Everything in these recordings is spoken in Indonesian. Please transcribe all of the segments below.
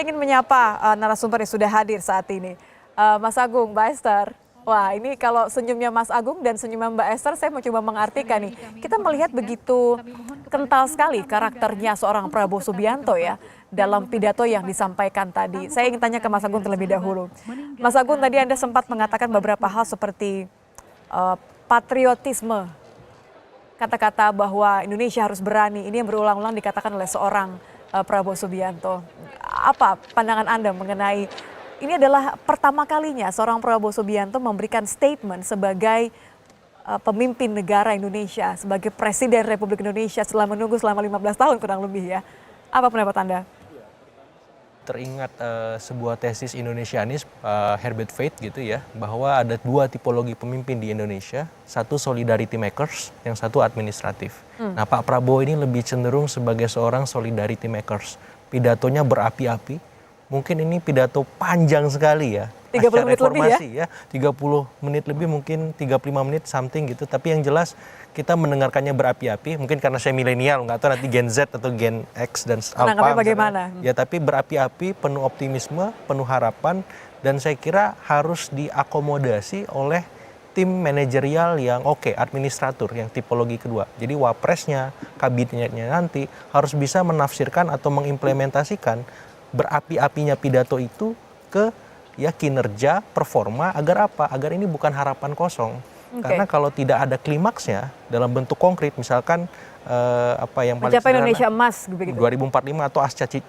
ingin menyapa narasumber yang sudah hadir saat ini. Mas Agung, Mbak Esther. Wah, ini kalau senyumnya Mas Agung dan senyumnya Mbak Esther, saya mau coba mengartikan nih. Kita melihat begitu kental sekali karakternya seorang Prabowo Subianto ya dalam pidato yang disampaikan tadi. Saya ingin tanya ke Mas Agung terlebih dahulu. Mas Agung, tadi Anda sempat mengatakan beberapa hal seperti patriotisme. Kata-kata bahwa Indonesia harus berani, ini yang berulang-ulang dikatakan oleh seorang Prabowo Subianto. Apa pandangan Anda mengenai ini adalah pertama kalinya seorang Prabowo Subianto memberikan statement sebagai pemimpin negara Indonesia, sebagai Presiden Republik Indonesia setelah menunggu selama 15 tahun kurang lebih ya. Apa pendapat Anda? Teringat sebuah tesis Indonesianis Herbert Faith gitu ya, bahwa ada dua tipologi pemimpin di Indonesia, satu solidarity makers, yang satu administratif. Nah, Pak Prabowo ini lebih cenderung sebagai seorang solidarity makers. Pidatonya berapi-api, mungkin ini pidato panjang sekali ya. 30 menit lebih ya. 30 menit lebih, mungkin 35 menit something gitu, tapi yang jelas kita mendengarkannya berapi-api, mungkin karena saya milenial, nggak tahu nanti Gen Z atau Gen X dan Alpha bagaimana? Ya, tapi berapi-api, penuh optimisme, penuh harapan, dan saya kira harus diakomodasi oleh tim manajerial yang oke, administratur yang tipologi kedua. Jadi wapresnya, kabinetnya nanti harus bisa menafsirkan atau mengimplementasikan berapi-apinya pidato itu ke ya kinerja, performa, agar apa? Agar ini bukan harapan kosong. Karena kalau tidak ada klimaksnya dalam bentuk konkret, misalkan apa yang paling mencapai Indonesia emas begitu. 2045 atau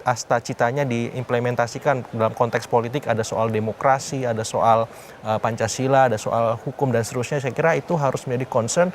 asta citanya diimplementasikan dalam konteks politik, ada soal demokrasi, ada soal Pancasila, ada soal hukum dan seterusnya. Saya kira itu harus menjadi concern.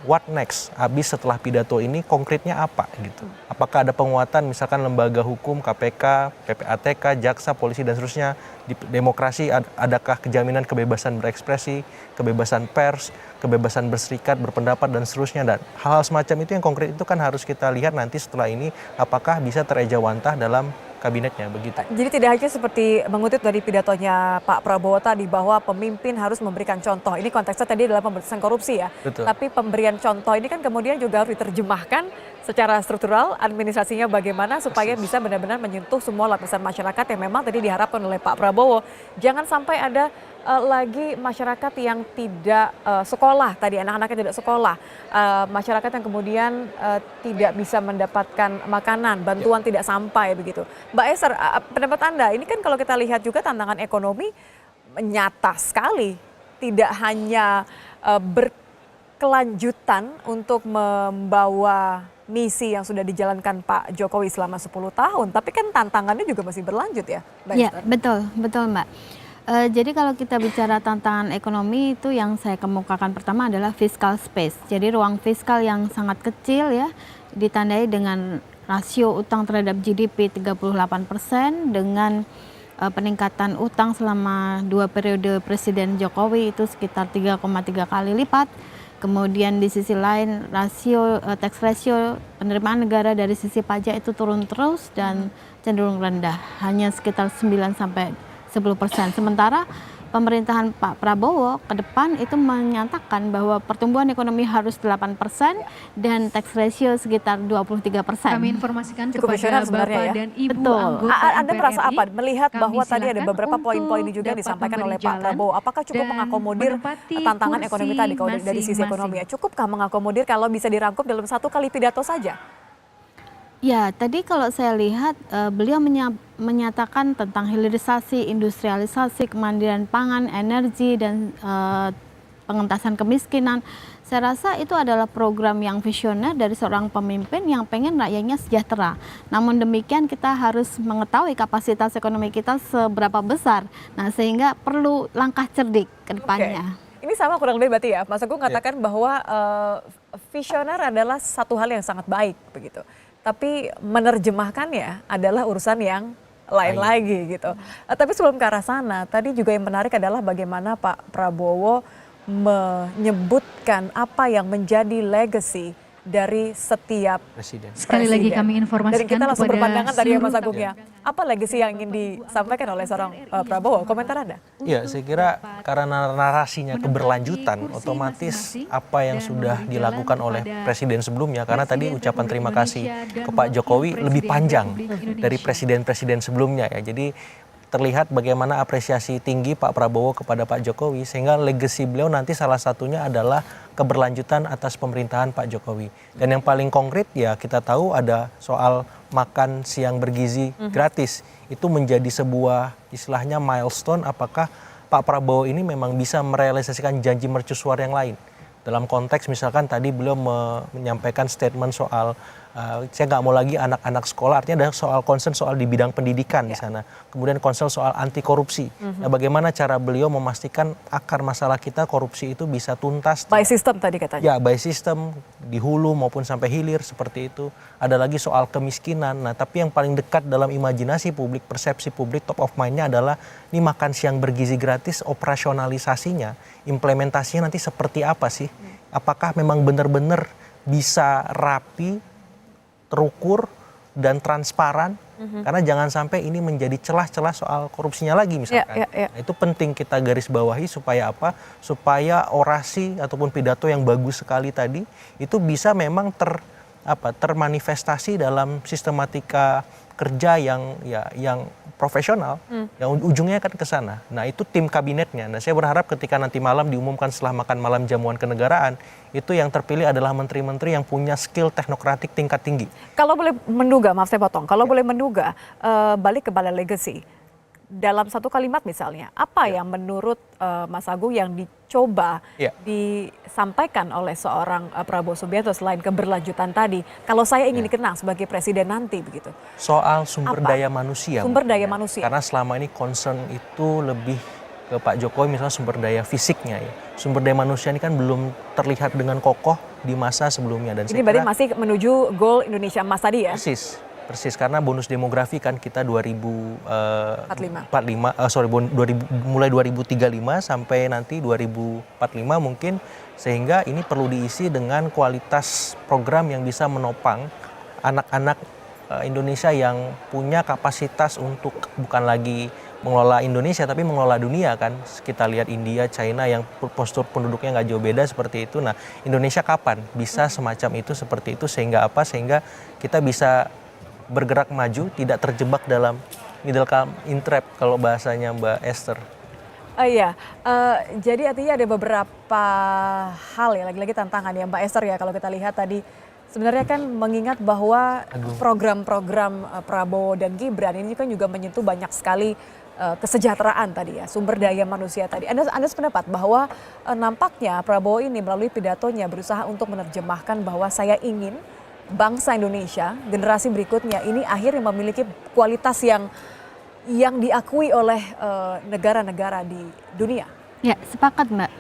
What next? Habis setelah pidato ini konkretnya apa gitu? Apakah ada penguatan misalkan lembaga hukum, KPK, PPATK, jaksa, polisi dan seterusnya? Di demokrasi adakah kejaminan kebebasan berekspresi, kebebasan pers, kebebasan berserikat, berpendapat dan seterusnya, dan hal-hal semacam itu yang konkret itu kan harus kita lihat nanti setelah ini apakah bisa terejawantah dalam kabinetnya begitu. Jadi tidak hanya seperti mengutip dari pidatonya Pak Prabowo tadi bahwa pemimpin harus memberikan contoh. Ini konteksnya tadi adalah pemberantasan korupsi ya. Betul. Tapi pemberian contoh ini kan kemudian juga harus diterjemahkan secara struktural, administrasinya bagaimana supaya bisa benar-benar menyentuh semua lapisan masyarakat yang memang tadi diharapkan oleh Pak Prabowo. Jangan sampai ada lagi masyarakat yang tidak sekolah, tadi anak-anaknya tidak sekolah, masyarakat yang kemudian tidak bisa mendapatkan makanan, bantuan tidak sampai begitu. Mbak Esther, pendapat Anda, ini kan kalau kita lihat juga tantangan ekonomi nyata sekali, tidak hanya berkelanjutan untuk membawa misi yang sudah dijalankan Pak Jokowi selama 10 tahun, tapi kan tantangannya juga masih berlanjut ya, Mbak Esther? Ya, betul Mbak. Jadi kalau kita bicara tantangan ekonomi itu yang saya kemukakan pertama adalah fiscal space. Jadi ruang fiskal yang sangat kecil ya, ditandai dengan rasio utang terhadap GDP 38% dengan peningkatan utang selama 2 periode Presiden Jokowi itu sekitar 3,3 kali lipat. Kemudian di sisi lain rasio tax ratio penerimaan negara dari sisi pajak itu turun terus dan cenderung rendah, hanya sekitar 9 sampai 10%. Sementara pemerintahan Pak Prabowo ke depan itu menyatakan bahwa pertumbuhan ekonomi harus 8% dan tax ratio sekitar 23%. Kami informasikan cukup kepada Bapak ya? dan Ibu Betul. anggota Anda merasa MPR apa melihat Kami bahwa tadi ada beberapa poin-poin ini juga dapat disampaikan oleh memberi Pak jalan Prabowo. Apakah cukup mengakomodir menempati tantangan ekonomi tadi kalau dari sisi masing-masing. ekonomi ya? Cukupkah mengakomodir kalau bisa dirangkum dalam satu kali pidato saja? Ya, tadi kalau saya lihat beliau menyatakan tentang hilirisasi, industrialisasi, kemandirian pangan, energi, dan pengentasan kemiskinan. Saya rasa itu adalah program yang visioner dari seorang pemimpin yang pengen rakyatnya sejahtera. Namun demikian kita harus mengetahui kapasitas ekonomi kita seberapa besar. Nah, sehingga perlu langkah cerdik ke depannya. Ini sama kurang lebih berarti ya, Mas Agung katakan bahwa visioner adalah satu hal yang sangat baik begitu. Tapi menerjemahkannya adalah urusan yang lain lagi gitu. Tapi sebelum ke arah sana, tadi juga yang menarik adalah bagaimana Pak Prabowo menyebutkan apa yang menjadi legacy dari setiap Presiden. Sekali lagi kami informasikan dari kita langsung kepada berpandangan tadi ya Mas seluruh- Agung ya. Apa legacy yang ingin disampaikan oleh seorang Prabowo? Komentar Anda? Ya, saya kira karena narasinya keberlanjutan, otomatis apa yang sudah dilakukan oleh presiden sebelumnya, karena tadi ucapan terima kasih ke Pak Jokowi lebih panjang dari presiden-presiden sebelumnya ya. Jadi terlihat bagaimana apresiasi tinggi Pak Prabowo kepada Pak Jokowi, sehingga legacy beliau nanti salah satunya adalah keberlanjutan atas pemerintahan Pak Jokowi. Dan yang paling konkret ya kita tahu ada soal makan siang bergizi gratis. Itu menjadi sebuah istilahnya milestone, apakah Pak Prabowo ini memang bisa merealisasikan janji mercusuar yang lain. Dalam konteks misalkan tadi beliau menyampaikan statement soal saya nggak mau lagi anak-anak sekolah, artinya ada soal concern soal di bidang pendidikan di sana. Kemudian concern soal anti korupsi. Nah, bagaimana cara beliau memastikan akar masalah kita korupsi itu bisa tuntas. By system tadi katanya. Ya, by system di hulu maupun sampai hilir seperti itu. Ada lagi soal kemiskinan. Nah, tapi yang paling dekat dalam imajinasi publik, persepsi publik, top of mind-nya adalah ini makan siang bergizi gratis, operasionalisasinya, implementasinya nanti seperti apa sih? Apakah memang benar-benar bisa rapi, terukur dan transparan, karena jangan sampai ini menjadi celah-celah soal korupsinya lagi misalkan. Nah, itu penting kita garis bawahi supaya apa? Supaya orasi ataupun pidato yang bagus sekali tadi itu bisa memang termanifestasi dalam sistematika kerja yang profesional, yang ujungnya kan ke sana. Nah, itu tim kabinetnya. Nah, saya berharap ketika nanti malam diumumkan setelah makan malam jamuan kenegaraan, itu yang terpilih adalah menteri-menteri yang punya skill teknokratik tingkat tinggi. Kalau boleh menduga, maaf saya potong, kalau boleh menduga, balik kepada legacy, dalam satu kalimat misalnya, apa yang menurut Mas Agung yang dicoba disampaikan oleh seorang Prabowo Subianto selain keberlanjutan tadi, kalau saya ingin dikenang sebagai presiden nanti begitu? Soal sumber daya manusia. Sumber daya manusia. Karena selama ini concern itu lebih ke Pak Jokowi misalnya sumber daya fisiknya ya. Sumber daya manusia ini kan belum terlihat dengan kokoh di masa sebelumnya. Dan ini berarti masih menuju goal Indonesia Emas tadi ya? Persis, karena bonus demografi kan kita 2045, mulai 2035 sampai nanti 2045 mungkin, sehingga ini perlu diisi dengan kualitas program yang bisa menopang anak-anak Indonesia yang punya kapasitas untuk bukan lagi mengelola Indonesia tapi mengelola dunia kan. Kita lihat India, China yang postur penduduknya nggak jauh beda seperti itu. Nah, Indonesia kapan bisa semacam itu seperti itu sehingga apa? Sehingga kita bisa bergerak maju, tidak terjebak dalam middle in trap kalau bahasanya Mbak Esther. Jadi artinya ada beberapa hal ya, lagi-lagi tantangan ya Mbak Esther ya kalau kita lihat tadi. Sebenarnya kan mengingat bahwa program-program Prabowo dan Gibran ini kan juga menyentuh banyak sekali kesejahteraan tadi ya, sumber daya manusia tadi. Anda sependapat bahwa nampaknya Prabowo ini melalui pidatonya berusaha untuk menerjemahkan bahwa saya ingin bangsa Indonesia, generasi berikutnya ini akhirnya memiliki kualitas yang diakui oleh negara-negara di dunia. Ya, sepakat Mbak.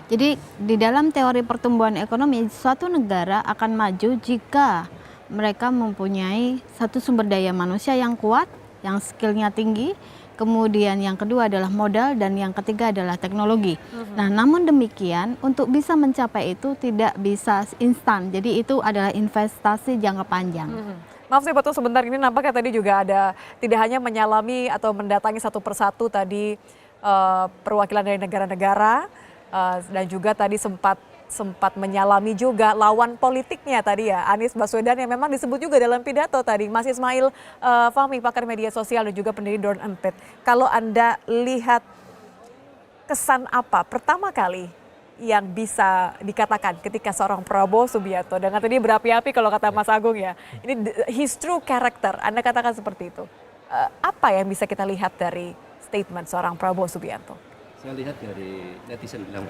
Jadi di dalam teori pertumbuhan ekonomi, suatu negara akan maju jika mereka mempunyai satu sumber daya manusia yang kuat, yang skillnya tinggi, kemudian yang kedua adalah modal, dan yang ketiga adalah teknologi. Nah, namun demikian untuk bisa mencapai itu tidak bisa instan. Jadi itu adalah investasi jangka panjang. Maaf saya potong sebentar, ini nampaknya tadi juga ada tidak hanya menyalami atau mendatangi satu persatu tadi perwakilan dari negara-negara dan juga tadi sempat menyalami juga lawan politiknya tadi ya, Anies Baswedan yang memang disebut juga dalam pidato tadi, Mas Ismail Fahmi, pakar media sosial dan juga pendiri Dorn Empet. Kalau Anda lihat kesan apa pertama kali yang bisa dikatakan ketika seorang Prabowo Subianto dengan tadi berapi-api kalau kata Mas Agung ya, ini his true character, Anda katakan seperti itu. Apa yang bisa kita lihat dari statement seorang Prabowo Subianto? Saya lihat dari netizen bilang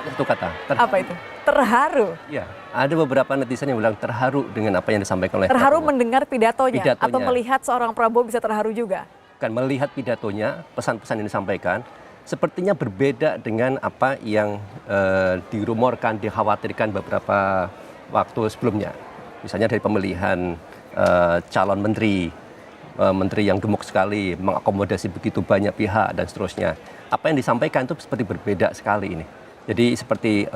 satu kata. Apa itu? Terharu. Ya, ada beberapa netizen yang bilang terharu dengan apa yang disampaikan oleh Terharu Prabowo. mendengar pidatonya atau melihat seorang Prabowo bisa terharu juga? Kan melihat pidatonya, pesan-pesan yang disampaikan, sepertinya berbeda dengan apa yang dirumorkan, dikhawatirkan beberapa waktu sebelumnya. Misalnya dari pemilihan calon menteri yang gemuk sekali, mengakomodasi begitu banyak pihak dan seterusnya. Apa yang disampaikan itu seperti berbeda sekali ini. Jadi seperti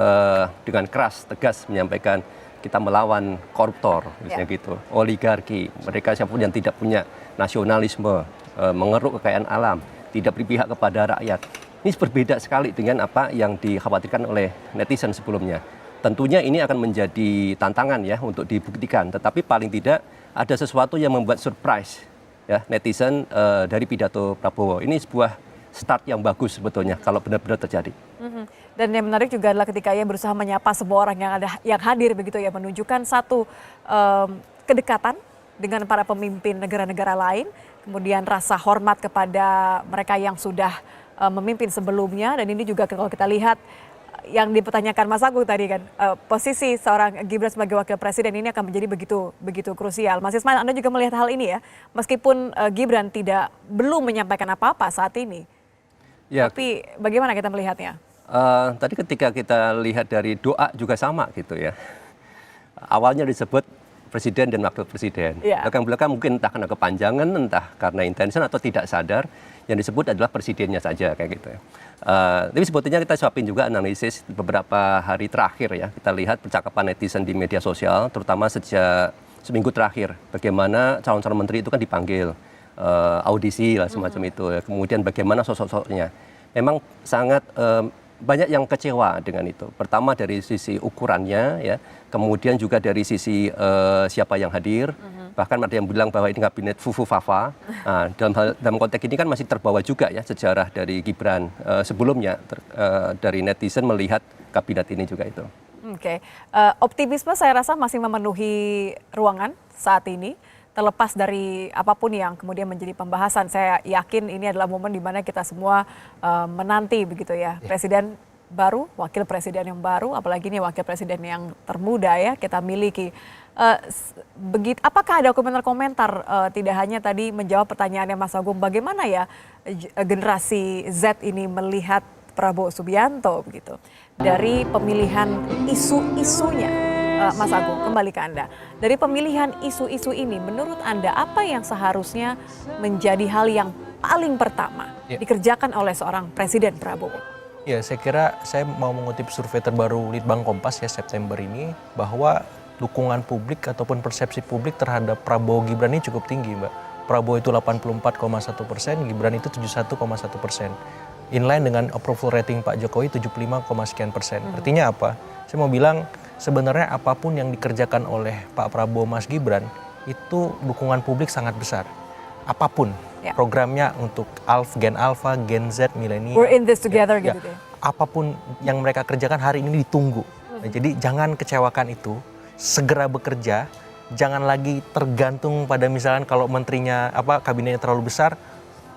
dengan keras, tegas menyampaikan kita melawan koruptor, misalnya gitu, oligarki, mereka siapapun yang tidak punya nasionalisme, mengeruk kekayaan alam, tidak berpihak kepada rakyat. Ini berbeda sekali dengan apa yang dikhawatirkan oleh netizen sebelumnya. Tentunya ini akan menjadi tantangan ya untuk dibuktikan, tetapi paling tidak ada sesuatu yang membuat surprise ya netizen dari pidato Prabowo. Ini sebuah start yang bagus sebetulnya kalau benar-benar terjadi. Dan yang menarik juga adalah ketika ia berusaha menyapa semua orang yang hadir begitu ya, menunjukkan satu kedekatan dengan para pemimpin negara-negara lain, kemudian rasa hormat kepada mereka yang sudah memimpin sebelumnya, dan ini juga kalau kita lihat yang dipertanyakan Mas Agung tadi kan, posisi seorang Gibran sebagai wakil presiden ini akan menjadi begitu krusial. Mas Ismail, Anda juga melihat hal ini ya, meskipun Gibran belum menyampaikan apa-apa saat ini, Ya, tapi bagaimana kita melihatnya? tadi ketika kita lihat dari doa juga sama gitu ya. Awalnya disebut presiden dan wakil presiden. Iya. Belakang-belakang mungkin entah karena kepanjangan, entah karena intention atau tidak sadar, yang disebut adalah presidennya saja kayak gitu ya. Tapi sebetulnya kita suapin juga analisis beberapa hari terakhir ya. Kita lihat percakapan netizen di media sosial, terutama sejak seminggu terakhir. Bagaimana calon-calon menteri itu kan dipanggil, audisi lah semacam itu. Kemudian bagaimana sosok-sosoknya. Memang sangat banyak yang kecewa dengan itu. Pertama dari sisi ukurannya ya, kemudian juga dari sisi siapa yang hadir. Bahkan ada yang bilang bahwa ini kabinet fufu fafa. Nah, dalam konteks ini kan masih terbawa juga ya sejarah dari Gibran sebelumnya dari netizen melihat kabinet ini juga itu. Oke. Optimisme saya rasa masih memenuhi ruangan saat ini. Terlepas dari apapun yang kemudian menjadi pembahasan, saya yakin ini adalah momen di mana kita semua menanti begitu ya. Presiden baru, wakil presiden yang baru, apalagi ini wakil presiden yang termuda ya kita miliki. Apakah ada komentar-komentar tidak hanya tadi menjawab pertanyaannya Mas Agung, bagaimana ya generasi Z ini melihat Prabowo Subianto begitu dari pemilihan isu-isunya? Mas Agung, kembali ke Anda. Dari pemilihan isu-isu ini, menurut Anda apa yang seharusnya menjadi hal yang paling pertama dikerjakan oleh seorang Presiden Prabowo? Ya, saya kira saya mau mengutip survei terbaru Litbang Kompas ya September ini, bahwa dukungan publik ataupun persepsi publik terhadap Prabowo Gibran ini cukup tinggi, Mbak. Prabowo itu 84,1%, Gibran itu 71,1%. Inline dengan approval rating Pak Jokowi 75,sekian%. Artinya apa? Saya mau bilang sebenarnya apapun yang dikerjakan oleh Pak Prabowo, Mas Gibran, itu dukungan publik sangat besar. Apapun programnya untuk Gen Alpha, Gen Z, milenial. We're in this together gitu ya. Apapun yang mereka kerjakan hari ini ditunggu. Nah, jadi jangan kecewakan itu, segera bekerja, jangan lagi tergantung pada misalkan kalau menterinya kabinetnya terlalu besar,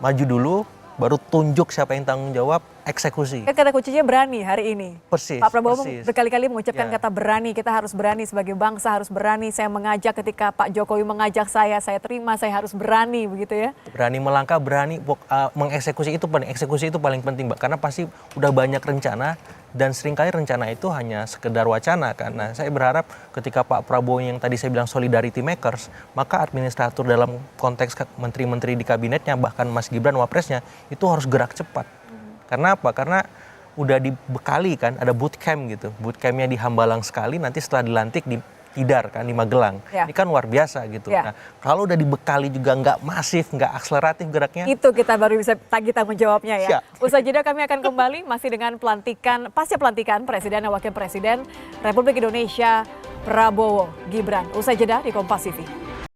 maju dulu, baru tunjuk siapa yang tanggung jawab, eksekusi. Kata kuncinya berani hari ini. Persis. Pak Prabowo persis. berkali-kali mengucapkan kata berani, kita harus berani sebagai bangsa, harus berani. Saya mengajak ketika Pak Jokowi mengajak saya terima, saya harus berani begitu ya. Berani melangkah, berani mengeksekusi itu penting. Eksekusi itu paling penting, Mbak, karena pasti udah banyak rencana dan seringkali rencana itu hanya sekedar wacana kan. Nah, saya berharap ketika Pak Prabowo yang tadi saya bilang solidarity makers, maka administrator dalam konteks menteri-menteri di kabinetnya, bahkan Mas Gibran wapresnya, itu harus gerak cepat. Karena apa? Karena udah dibekali kan, ada bootcamp gitu. Bootcampnya di Hambalang sekali, nanti setelah dilantik di Tidar kan, di Magelang. Ini kan luar biasa gitu. Nah, kalau udah dibekali juga nggak masif, nggak akseleratif geraknya. Itu kita baru bisa kita menjawabnya ya. Siap. Usai jeda kami akan kembali masih dengan pasca pelantikan Presiden dan Wakil Presiden Republik Indonesia Prabowo Gibran. Usai jeda di Kompas TV.